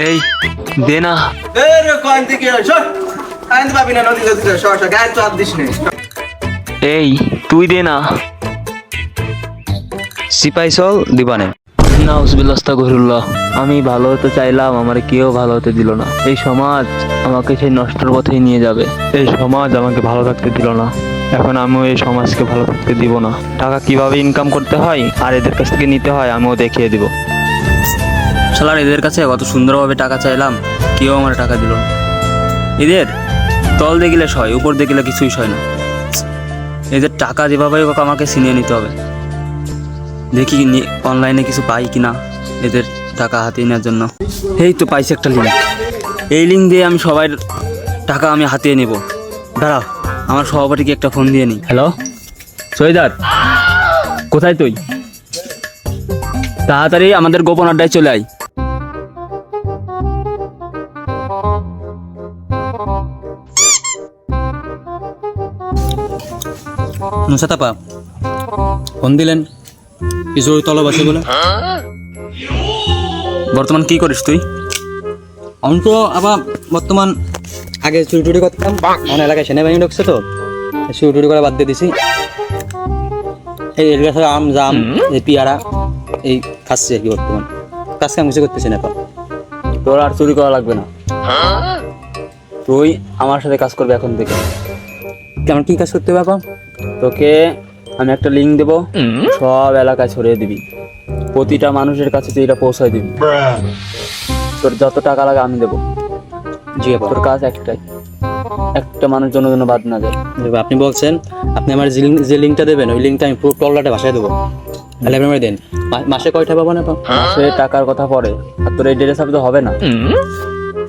এই দে না। এই তুই দে না। সিপাই চল দিবানে। নাউজুবিল্লাহ আস্তাগফিরুল্লাহ। আমি ভালো হতে চাইলাম, আমার কেউ ভালো হতে দিল না। এই সমাজ আমাকে সেই নষ্টের পথেই নিয়ে যাবে। এই সমাজ আমাকে ভালো থাকতে দিল না, এখন আমিও এই সমাজকে ভালো থাকতে দিব না। টাকা কিভাবে ইনকাম করতে হয় আর এদের কাছ থেকে নিতে হয় আমিও দেখিয়ে দিব। শালার এদের কাছে কত সুন্দরভাবে টাকা চাইলাম, কেউ আমার টাকা দিল না। এদের তল দেখিলে সয়, উপর দেখিলে কিছুই সয় না। এদের টাকা যেভাবে হোক আমাকে ছিনিয়ে নিতে হবে। দেখি অনলাইনে কিছু পাই কিনা এদের টাকা হাতিয়ে নেওয়ার জন্য। এই তো পাইছি একটা লিঙ্ক, এই লিঙ্ক দিয়ে আমি সবার টাকা আমি হাতিয়ে নেব। দাঁড়াও, আমার সভাপতিকে একটা ফোন দিয়ে নিই। হ্যালো সৈদার, কোথায় তুই? তাড়াতাড়ি আমাদের গোপন আড্ডায় চলে আয়। নুসাতাপা ফোন দিলেন কিছু তলব আছে বলে। বর্তমান কি করিস তুই? আমি তো আবার বর্তমান আগে চুরি টুরি করতাম, আমার এলাকায় সেনাবাহিনী ঢুকছে তো চুরি টুরি করে বাদ দিয়ে দিছি। এই এর কাছে আম জাম এই পিয়ারা এই খাচ্ছি আর কি। বর্তমান কাজ কাম কিছু করতেছি না। তোর আর চুরি করা লাগবে না, তুই আমার সাথে কাজ করবে এখন থেকে। কেমন কি কাজ করতে হবে এখন? তোকে আমি একটা লিঙ্ক দেবো, সব এলাকায় ছড়িয়ে দিবি, প্রতিটা মানুষের কাছে তুই এটা পৌঁছায় দিবি। তোর যত টাকা লাগে আমি দেবো। জি, তোর কাজ একটাই, একটা মানুষ জন্য বাদ না যায়। আপনি বলছেন আপনি আমার যে লিঙ্কটা দেবেন ওই লিঙ্কটা আমি পুরো টল্লাটে ভাষায় দেবো, তাহলে আপনি আমার দেন। মাসে কয়টা পাবো না? মাসে টাকার কথা পরে, আর তোর এই ড্রেস আপ তো হবে না,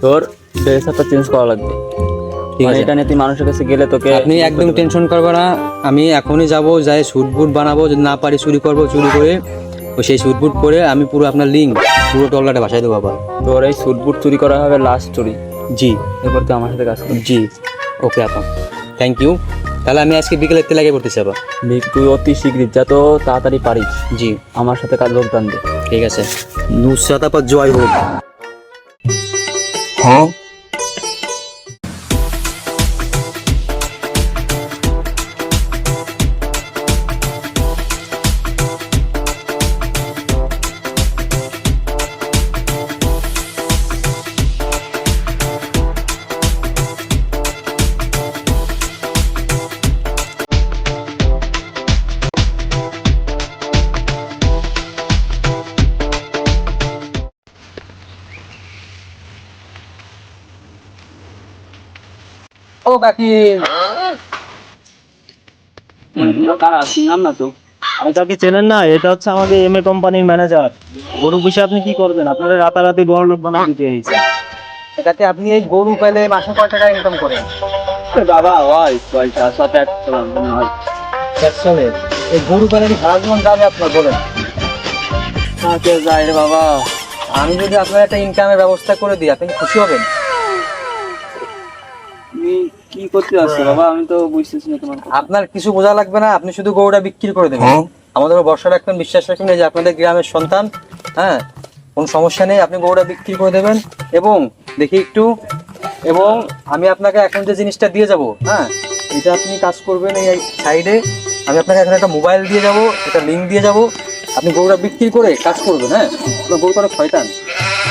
তোর ড্রেস আপটা চেঞ্জ করা লাগবে। এটা নিয়ে তুই মানুষের কাছে গেলে তোকে আপনি একদম টেনশন করবো না। আমি এখনই যাবো, যাই স্যুট বুট বানাবো, যদি না পারি চুরি করবো, চুরি করে ও সেই স্যুট বুট পরে আমি পুরো আপনার লিঙ্ক পুরো টল্লাটে ভাষায় দেবো। আবার তোর এই স্যুট বুট চুরি করা হবে লাস্ট চুরি। জি, এরপর তুই আমার সাথে কাজ করবি। জি ওকে আপা, থ্যাংক ইউ। তাহলে আমি আজকে বিকেলে লাগে পড়তেছি আবার। তুই অতি শীঘ্র যত তাড়াতাড়ি পারিস জি আমার সাথে কাজ যোগদান দে। ঠিক আছে, নুসরাত আপা জয় হোক। হ্যাঁ ও কাকি নাম না তো তাকে চেনেন না? এটা হচ্ছে আমাদের এমএ কোম্পানির ম্যানেজার। গরু পুষে আপনি কি করবেন? আপনারা রাতারাতি বড় লোক বানিয়ে দিতে হয়েছে। এটাতে আপনি এই গরু পাইলে মাসে কয় টাকা ইনকাম করেন? বাবা ওই পয়সা সাথে চলে এই গরু পাইলে সারা জীবন যাবে আপনার? বলেন যায় রে বাবা। আমি যদি আপনার একটা ইনকামের ব্যবস্থা করে দিই আপনি খুশি হবেন? কি করতে আসছো বাবা? আমি তো বুঝতেছি না তোমার। আপনার কিছু বোঝা লাগবে না, আপনি শুধু গরুটা বিক্রি করে দেবেন। আমাদের ভরসা রাখবেন, বিশ্বাস রাখবেন যে আপনাদের গ্রামের সন্তান, হ্যাঁ কোনো সমস্যা নেই। আপনি গরুটা বিক্রি করে দেবেন এবং দেখি একটু, এবং আমি আপনাকে এখন যে জিনিসটা দিয়ে যাব, হ্যাঁ এটা আপনি কাজ করবেন। এই সাইডে আমি আপনাকে এখন একটা মোবাইল দিয়ে যাব, একটা লিঙ্ক দিয়ে যাব, আপনি গরুটা বিক্রি করে কাজ করবেন। হ্যাঁ আপনার গরু অনেক শয়তান,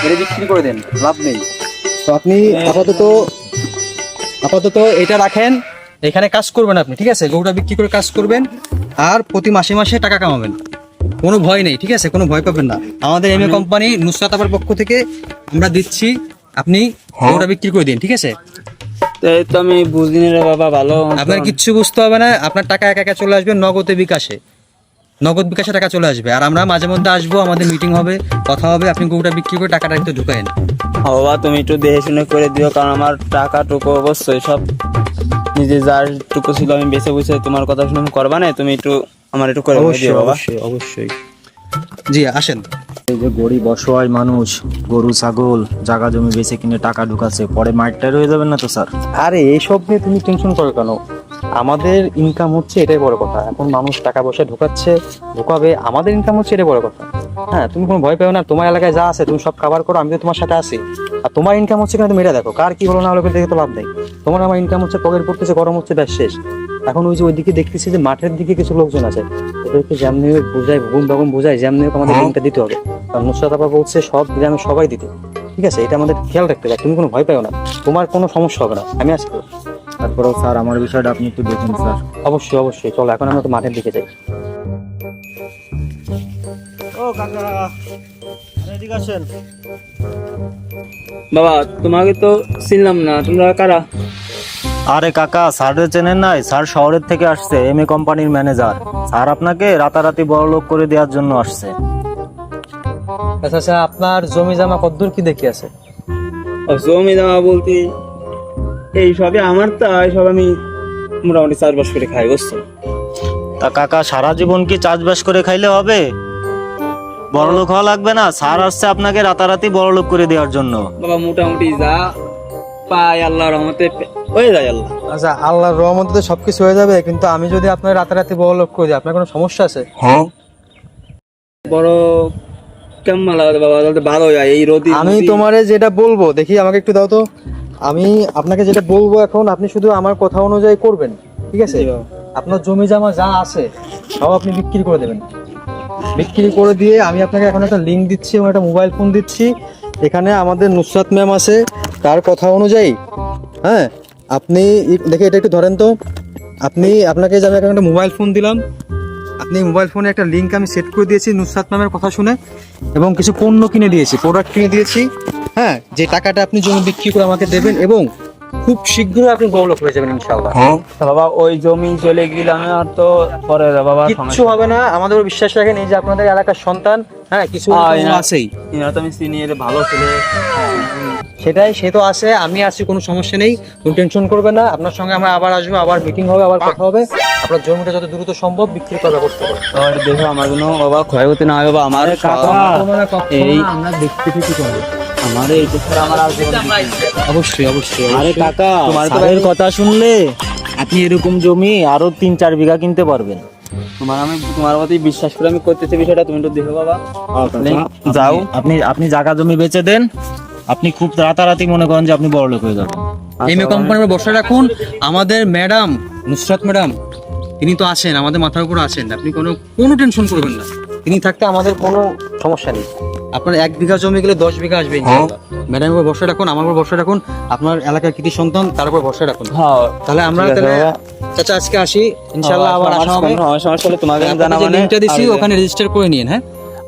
এটা বিক্রি করে দেন, লাভ নেই। তো আপনি আপাতত এটা রাখেন, এখানে কাজ করবেন আপনি, ঠিক আছে? গরুটা বিক্রি করে কাজ করবেন আর প্রতি মাসে মাসে টাকা কামাবেন, কোনো ভয় নেই, ঠিক আছে? কোনো ভয় পাবেন না। আমাদের এমএ কোম্পানি নুসরাত আপার পক্ষ থেকে আমরা দিচ্ছি, আপনি গরুটা বিক্রি করে দিন, ঠিক আছে? এই তো আমি বুঝিনি রে বাবা। ভালো, আপনার কিচ্ছু বুঝতে হবে না, আপনার টাকা একা একা চলে আসবে নগদ বিকাশে টাকা চলে আসবে। আর আমরা মাঝে মধ্যে আসবো, আমাদের মিটিং হবে, কথা হবে, আপনি গরুটা বিক্রি করে টাকাটা একটু ঢুকায়েন। বাবা তুমি একটু দেখে শুনে করে দিও, কারণ আমার টাকাটুকু অবশ্যই সব নিজে যার টুকু ছিল আমি বেছে বুঝে তোমার কথা শুনে আমি করবা না। তুমি একটু আমার একটু করে দিও বাবা। অবশ্যই। জি আসেন। এই যে গরিব অসহায় মানুষ গরু ছাগল জায়গা জমি বেচে কিনে টাকা ঢুকাচ্ছে, পরে মাইরটার হয়ে যাবেন না তো স্যার? আরে এইসব নিয়ে তুমি টেনশন করো কেন? আমাদের ইনকাম হচ্ছে, এটাই বড় কথা। এখন মানুষ টাকা পয়সা ঢুকাবে, আমাদের ইনকাম হচ্ছে, এটাই বড় কথা। হ্যাঁ, তুমি কোনো ভয় পেও না, তোমার এলাকায় যা আছে তুমি সব কভার করো, আমি তো তোমার সাথে আছি। আর তোমার ইনকাম হচ্ছে কিনা তুমি এটা দেখো, কার কি হলো না হলো দেখে তো লাভ নেই। তোমার আমার ইনকাম হচ্ছে, পকেট পড়তেছে, গরম হচ্ছে, ব্যাস শেষ। এখন ওই যে ওইদিকে দেখতেছি যে মাঠের দিকে কিছু লোকজন আছে, ওদেরকে যেমনি হোক বোঝাই, ঘুম তখন বোঝাই, যেমনি হোক আমাদের লিঙ্কটা দিতে হবে। কারণ নুসরাত আপা বলছে সব গ্রামে সবাই দিতে, ঠিক আছে? এটা আমাদের খেয়াল রাখতে হবে। তুমি কোনো ভয় পেও না, তোমার কোনো সমস্যা হবে না, আমি আছি তো। তারপরেও স্যার আমার বিষয়টা আপনি একটু দেখুন স্যার। অবশ্যই অবশ্যই, চলো এখন আমরা তো মাঠের দিকে যাই। ও কাকা, এদিকে আসেন। বাবা তোমাকে তো চিনলাম না, তোমরা কারা? আরে কাকা, স্যারের চেনেন নাই? স্যার শহরের থেকে আসছে, এমএ কোম্পানির ম্যানেজার। স্যার আপনাকে রাতারাতি বড়লোক করে দেওয়ার জন্য আসছে। আচ্ছা আচ্ছা, আপনার জমি জমা কতদূর কি দেখি আছে? জমি জমা বলতে এই সবই আমার, তা সব আমি মোটামুটি চাষবাস করে খাই, বুঝছো? তা কাকা, সারা জীবন কি চাষবাস করে খাইলে হবে? বড়লোক হওয়া লাগবে না, স্যার আসছে আপনাকে রাতারাতি বড়লোক করে দেওয়ার জন্য। বাবা মোটামুটি যা পাই আল্লাহর রহমতে হয়ে যায়। আল্লাহ আচ্ছা, আল্লাহর রহমতে তো সবকিছু হয়ে যাবে, কিন্তু আমি যদি আপনার রাতারাতি বড় লোক করে দিই, আপনার কোনো সমস্যা আছে? বড় কেমন লাগে বাবা? তাহলে ভালো হয় এই রোদি। আমি তোমারে যেটা বলবো, দেখি আমাকে একটু দাও তো। আমি আপনাকে যেটা বলবো এখন, আপনি শুধু আমার কথা অনুযায়ী করবেন, ঠিক আছে? আপনার জমি জমা যা আছে সব আপনি বিক্রি করে দেবেন। বিক্রি করে দিয়ে আমি আপনাকে এখন একটা লিঙ্ক দিচ্ছি এবং একটা মোবাইল ফোন দিচ্ছি। এখানে আমাদের নুসরাত ম্যাম আছে, তার কথা অনুযায়ী, হ্যাঁ, আপনি দেখে এটা একটু ধরেন তো। আপনাকে যে আমি এখন একটা মোবাইল ফোন দিলাম, আপনি মোবাইল ফোনে একটা লিঙ্ক আমি সেট করে দিয়েছি নুসরাত ম্যামের কথা শুনে, এবং কিছু পণ্য কিনে দিয়েছি, প্রোডাক্ট কিনে দিয়েছি। হ্যাঁ, যে টাকাটা আপনি জমি বিক্রি করে আমাকে দেবেন, এবং খুব শীঘ্রই আপনি বড়লোক হয়ে যাবেন ইনশাআল্লাহ। বাবা ওই জমি চলে গেলে আমি আর তো পরে বাবা কিচ্ছু হবে না, আমাদের উপর বিশ্বাস রাখেন। এই যে আপনাদের এলাকার সন্তান, হ্যাঁ, কিছু আছেই, এরা তো আমি সিনিয়র ভালো ছেলে। সেটাই, সে তো আছে, আমি আছি, কোনো সমস্যা নেই, কোনো টেনশন করবে না। আপনার সঙ্গে আমরা আবার আসবো, আবার মিটিং হবে, আবার কথা হবে। আপনার জমিটা যত দ্রুত সম্ভব বিক্রি করার ব্যবস্থা করবো। তো দেখো আমার কোনো বাবা ক্ষয়ক্ষতি না হয় বাবা। আমার এই আমরা দেখতে কি করবো, আমার এই ক্ষেত্রে আমার আর অবশ্যই অবশ্যই। আরে কাকা, তোমার তো স্যারের কথা শুনলে আপনি এরকম জমি আরো 3-4 বিঘা কিনতে পারবেন। তোমার মতোই বিশ্বাস করে আমি করতেছি বিষয়টা, তুমি তো দেখো বাবা। যাও, আপনি জায়গা জমি বেচে দেন, আপনি খুব রাতারাতি মনে করেন যে আপনি বড়লোক হয়ে যাবেন। এমএ কোম্পানির বসে রাখুন। আমাদের ম্যাডাম নুসরাত ম্যাডাম, তিনি তো আছেন, আমাদের মাথার উপর আছেন, আপনি কোনো টেনশন করবেন না। তিনি থাকতে আমাদের কোনো সমস্যা নেই। আপনার 1 বিঘা জমি গেলে 10 বিঘা আসবে ইনশাআল্লাহ। ম্যাডামের উপর ভরসা রাখুন, আমার উপর ভরসা রাখুন, আপনার এলাকার কৃতি সন্তান, তার উপর ভরসা রাখুন। হ্যাঁ তাহলে আমরা চাচা আজকে আসি, ইনশাআল্লাহ আবার আসা হবে। সমস্যা হলে তোমাকে আপনাকে জানাবো। যে লিংকটা দিছি ওখানে রেজিস্টার করে নিন। হ্যাঁ,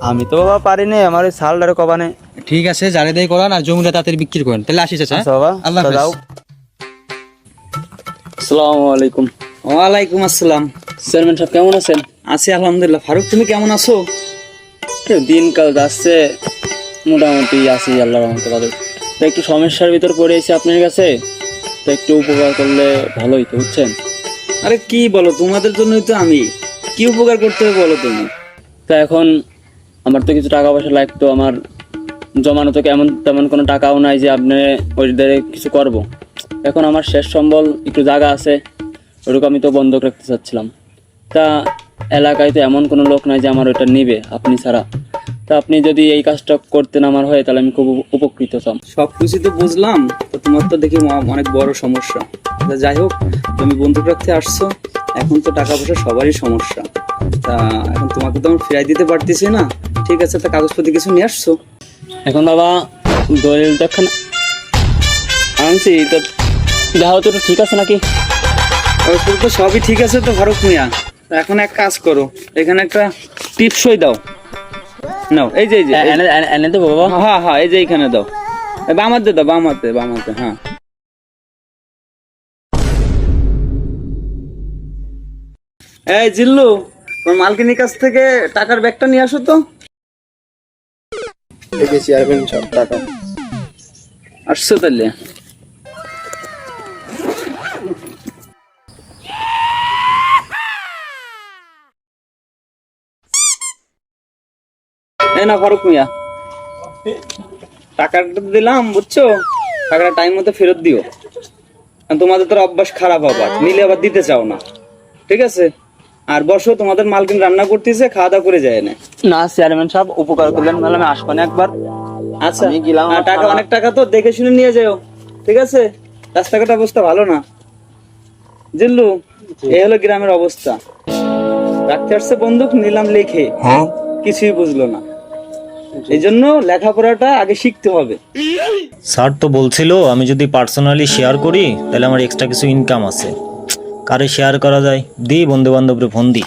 আমি তো বাবা পারিনি, আমার ওই সালটারে কবানে। ঠিক আছে, জারে দেয় করান, আর জমিটা তাড়াতাড়ি বিক্রি করেন। তাহলে আসি চাচা। আচ্ছা বাবা, আল্লাহ হাফেজ। যাও। আসসালামু আলাইকুম। ওয়ালাইকুম আসসালাম। চেয়ারম্যান সাহেব কেমন আছেন? আছি আলহামদুলিল্লাহ। ফারুক, তুমি কেমন আছো? দিনকাল যাচ্ছে, মোটামুটি আছি আল্লাহর রহমতে ভালো। তো একটু সমস্যার ভিতর পড়ে এসে আপনার কাছে, তো একটু উপকার করলে ভালোই তো, বুঝছেন? আরে কি বলো, তোমাদের জন্যই তো আমি। কি উপকার করতে হবে বলো তুমি? তা এখন আমার তো কিছু টাকা পয়সা লাগতো, আমার জমানো তো তেমন কোনো টাকাও নাই যে আপনি ওই দ্বারে কিছু করব। এখন আমার শেষ সম্বল একটু জায়গা আছে, ওটুকু আমি তো বন্ধক রাখতে চাচ্ছিলাম। তা এলাকায় তো এমন কোনো লোক নাই যে আমার ওইটা নেবে আপনি ছাড়া। তা আপনি যদি এই কাজটা করতেন আমার হয়, তাহলে আমি খুব উপকৃত হতাম। সবকিছু তো বুঝলাম, তো তোমার তো দেখি অনেক বড় সমস্যা। তা যাই হোক, তুমি বন্ধুক রাখতে আসছো, এখন তো টাকা পয়সা সবারই সমস্যা। তা এখন তোমাকে তো আমি ফিরাই দিতে পারতেছি না। ঠিক আছে, তা কাগজপত্র কিছু নিয়ে আসছো? এখন বাবা দলিল দেখেন আনছি, তো দেখাও তো ঠিক আছে নাকি? কাগজপত্র তো সবই ঠিক আছে তো ফারুক মিয়া। তা এখন এক কাজ করো, এখানে একটা টিপসই দাও। নাও, এই যে এনে দেবো বাবা? হ্যাঁ হ্যাঁ, এই যে এইখানে দাও। বামাতে দাও, বামাতে। হ্যাঁ, এই জিল্লু, তোমার মালকিনীর কাছ থেকে টাকার ব্যাগটা নিয়ে আসো তো। দেখেছি চেয়ারম্যান সব টাকা। আসছো তাহলে? এই না ফারুক মিয়া, টাকাটা দিলাম, বুঝছো? টাকাটা টাইম মতো ফেরত দিও। আর তোমাদের তো অভ্যাস খারাপ, আবার নিলে আবার দিতে চাও না, ঠিক আছে? আর বসো, তোমাদের মালকিন রান্না করতেছে, খাওয়া দাওয়া করে যায় না। না চেয়ারম্যান সাহেব, উপকার করলেন, বলে আমি আসবো না একবার। আচ্ছা আমি গেলাম, আর টাকা, অনেক টাকা তো, দেখে শুনে নিয়ে যাও, ঠিক আছে? রাস্তাঘাট অবস্থা ভালো না, জিল্লু। এই হলো গ্রামের অবস্থা। রাখতে আসছে বন্দুক, নিলাম লিখে, কিছুই বুঝলো না। এই জন্য লেখাপড়াটা আগে শিখতে হবে। স্যার তো বলছিল আমি যদি পার্সোনালি শেয়ার করি তাহলে আমার এক্সট্রা কিছু ইনকাম আছে। কারে শেয়ার করা যায়? দি বন্ধু বান্ধবরে ফোন দি।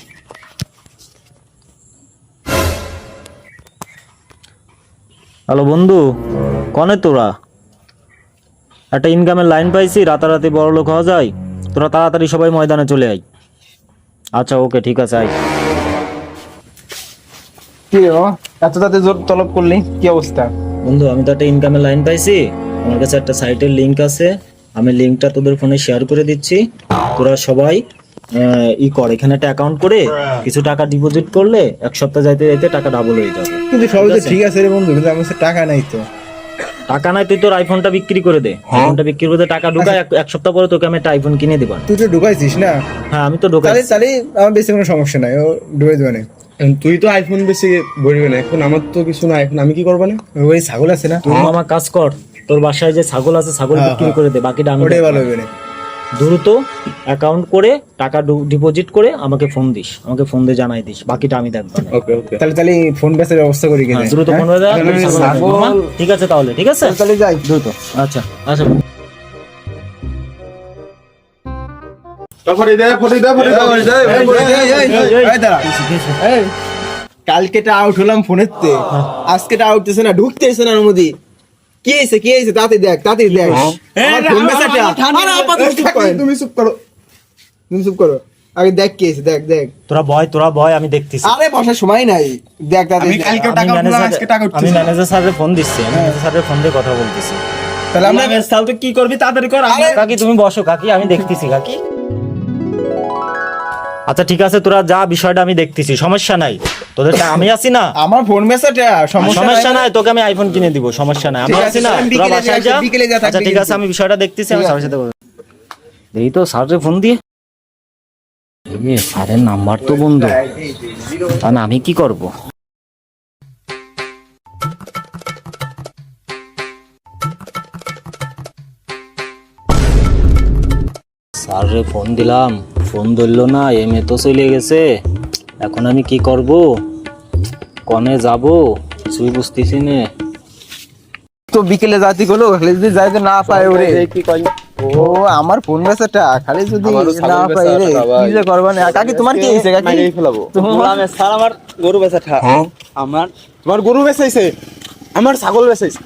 হ্যালো বন্ধু, কনে তোরা? একটা ইনকামের লাইন পাইছি, রাতারাতি বড় লোক হওয়া যায়। তোরা তাড়াতাড়ি সবাই ময়দানে চলে আয়। আচ্ছা ওকে, ঠিক আছে, আয়। কি রে বাবা, এত তাতে জোর তলব করলি, কি অবস্থা? বন্ধু আমি তো একটা ইনকামের লাইন পাইছি, আমার কাছে একটা সাইটের লিংক আছে, আমি লিংকটা তোদের ফোনে শেয়ার করে দিচ্ছি। তোরা সবাই কর, এখানে একটা অ্যাকাউন্ট করে কিছু টাকা ডিপোজিট করলে 1 সপ্তাহ যাইতে যাইতে টাকা ডাবল হয়ে যাবে। কিন্তু সবই তো ঠিক আছে রে বন্ধু, কিন্তু আমার কাছে টাকা নাই তো। টাকা নাই, তুই তোর আইফোনটা বিক্রি করে দে। আইফোনটা বিক্রি করে দে, টাকা ঢুকায় 1 সপ্তাহ পরে তোকে আমি একটা আইফোন কিনে দিব। তুই তো ঢুকাইছিস না? হ্যাঁ আমি তো ঢুকাই। তাহলে আমার বেশি কোনো সমস্যা নাই, ও ঢুকাই দেবে না। তুই তো আইফোন বেশি ভরবি না, এখন আমার তো কিছু না, এখন আমি কি করবো না? ওই ছাগল আছে না, তুই আমার কাজ কর, তোর বাসায় যে ছাগল আছে ছাগল বিক্রি করে দে, বাকিটা আমি ওটাই দেখবো। ভালো হবে না? দ্রুত অ্যাকাউন্ট করে টাকা ডিপোজিট করে আমাকে ফোন দিস, আমাকে ফোন দিয়ে জানাই দিস, বাকিটা আমি দেখবো। ওকে ওকে। তাহলে ফোন বেচার ব্যবস্থা করি কিনা? দ্রুত ফোন হয়ে যায়। ঠিক আছে তাহলে, ঠিক আছে, তাহলে যাই দ্রুত। আচ্ছা আচ্ছা। কালকেটা আউট হলাম ফোনের তে, আজকেটা আউট হচ্ছে না, ঢুকতেছে না অনুমতি। কি হয়েছে তাতে দেখ, আমার ফোন বেচাটা। আরে আপা, তুমি চুপ করো, তুমি চুপ করো, আগে দেখ কি হয়েছে, দেখ। তোরা বয়, আমি দেখতেছি। আরে বসার সময় নাই, দেখ তাতে। আমি ম্যানেজার স্যারের ফোন দিচ্ছি, আমি ম্যানেজার স্যারের ফোন দিয়ে কথা বলতেছি। তাহলে আমরা তাহলে তো কি করবি, তাড়াতাড়ি কর। কাকি তুমি বসো কাকি, আমি দেখতেছি কাকি। আচ্ছা ঠিক আছে, তোরা যা, বিষয়টা আমি দেখতেছি, সমস্যা নাই। তোদের আমি আছি না, আমার ফোন বেচাটা সমস্যা নাই, তোকে আমি আইফোন কিনে দিব, সমস্যা নাই, আমি ঠিক আছি আছে, না। আমি তোরা বিকেলে বাসায় যাই, যা। বিকেলে যা, আচ্ছা ঠিক আছে, আমি বিষয়টা দেখতেছি, আমি স্যারের সাথে দেখি তো স্যারের ফোন দিয়ে। স্যারের নাম্বার তো বন্ধ, তাহলে আমি কি করব? স্যারে ফোন দিলাম, ফোন ধরলো না, এমএ তো চলে গেছে। এখন আমি কি করব, কনে যাব, কিছুই বুঝতেছি না। তো বিকেলে জাতি গুলো খালি যদি যাইতে না পায় ওরে, কি কই? ও আমার ফোন বেচাটা খালি যদি না পাই রে, কি যে করবা না? কাকি তোমার কি হইছে কাকি? মাইরেই ফেলাবো। গোলামের স্যার আমার গরু বেচাটা, আমার তোমার গরু বেচাইছে, আমার ছাগল বেচাইছে।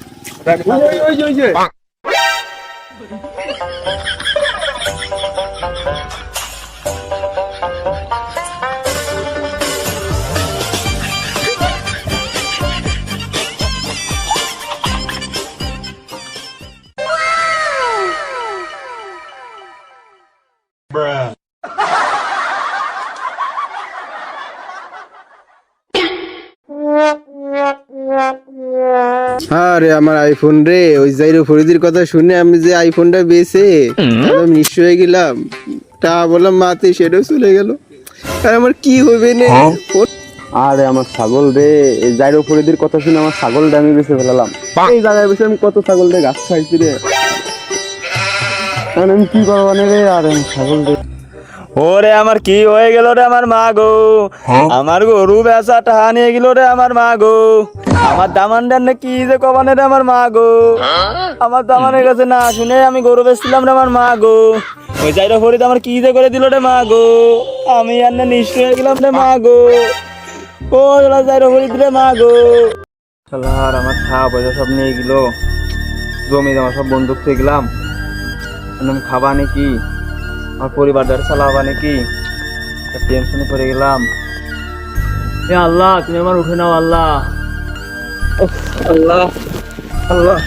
আরে আমার আইফোন রে, ওই জাইরো ফরিদির কথা শুনে আমি যে আইফোনটা বেচে আমি নিঃস্ব হয়ে গেলাম। তা বললাম মাতে, সেটাও চলে গেল। আর আমার কি হবে না? আরে আমার ছাগল রে, এই জাইরো ফরিদির কথা শুনে আমার ছাগলটা আমি বেঁচে ফেলালাম। এই জায়গায় বসে আমি কত ছাগল রে গাছ খাইছি রে, এখন আমি কি করবো না রে? আরে আমার ছাগল রে, ওরে আমার কি হয়ে গেল রে আমার মা গো, আমার গরু বেচাটা নিয়ে গেল রে আমার মা গো, আমার দামানটার না কি যে কবানে রে আমার মা গো, আমার দামানের কাছে না শুনে আমি গরু বেচছিলাম রে আমার মা গো, ওই জাইরা ফরিদ আমার কি যে করে দিল রে মা গো, আমি আর না নিশ্চয় হয়ে গেলাম রে মা গো, ও জাইরা ফরিদ রে মা গো। শালার আমার টাকা পয়সা সব নিয়ে গেল, জমি জমা সব বন্ধক থেকে গেলাম, আমি খাবা নাকি, আমার পরিবারটার চালাবা নাকি, টেনশনে পড়ে গেলাম। আল্লাহ তুমি আমার উঠে নাও, আল্লাহ আল্লাহ আল্লাহ।